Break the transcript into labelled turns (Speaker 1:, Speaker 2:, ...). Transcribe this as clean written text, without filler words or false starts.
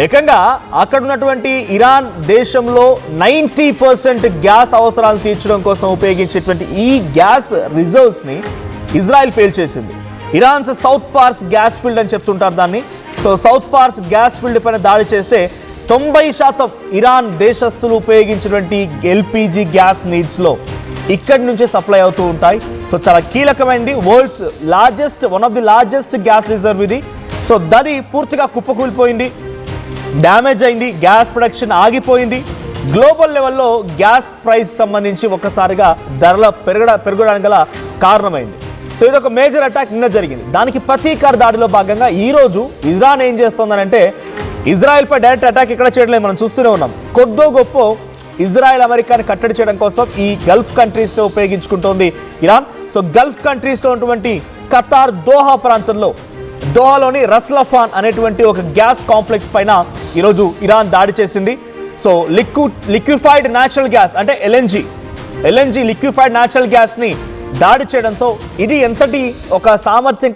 Speaker 1: ఏకంగా అక్కడ ఉన్నటువంటి ఇరాన్ దేశంలో 90% గ్యాస్ అవసరాలు తీర్చడం కోసం ఉపయోగించేటువంటి ఈ గ్యాస్ రిజర్వ్స్ని ఇజ్రాయెల్ పేల్చేసింది. Iran's South Pars gas field అని చెప్తుంటారు దాన్ని. సో సౌత్ పార్స్ గ్యాస్ ఫీల్డ్ పైన దాడి చేస్తే 90% ఇరాన్ దేశస్తులు ఉపయోగించినటువంటి ఎల్పిజి గ్యాస్ నీడ్స్లో ఇక్కడి నుంచే సప్లై అవుతూ ఉంటాయి. సో చాలా కీలకమైనది, world's largest, one of the largest gas reserve ఇది. సో దాని పూర్తిగా కుప్పకూలిపోయింది, డ్యామేజ్ అయింది, గ్యాస్ ప్రొడక్షన్ ఆగిపోయింది. గ్లోబల్ లెవెల్లో గ్యాస్ ప్రైస్ సంబంధించి ఒక్కసారిగా ధరల పెరగడానికి గల కారణమైంది. సో ఇది ఒక మేజర్ అటాక్ నిన్న జరిగింది. దానికి ప్రతీకార దాడిలో భాగంగా ఈరోజు ఇజ్రాన్ ఏం చేస్తోందనంటే ఇజ్రాయెల్పై డైరెక్ట్ అటాక్ ఇక్కడ చేయట్లేదు, మనం చూస్తూనే ఉన్నాం. కొద్దో గొప్ప ఇజ్రాయెల్ అమెరికాని కట్టడి చేయడం కోసం ఈ గల్ఫ్ కంట్రీస్లో ఉపయోగించుకుంటోంది ఇరాన్. సో గల్ఫ్ కంట్రీస్లో ఉన్నటువంటి ఖతార్ దోహా ప్రాంతంలో, దోహాలోని రస్లఫాన్ అనేటువంటి ఒక గ్యాస్ కాంప్లెక్స్ పైన ఈరోజు ఇరాన్ దాడి చేసింది. సో లిక్విఫైడ్ న్యాచురల్ గ్యాస్ అంటే ఎల్ఎన్జి లిక్విఫైడ్ న్యాచురల్ గ్యాస్ని దాడి చేయడంతో ఇది ఎంతటి ఒక సామర్థ్యం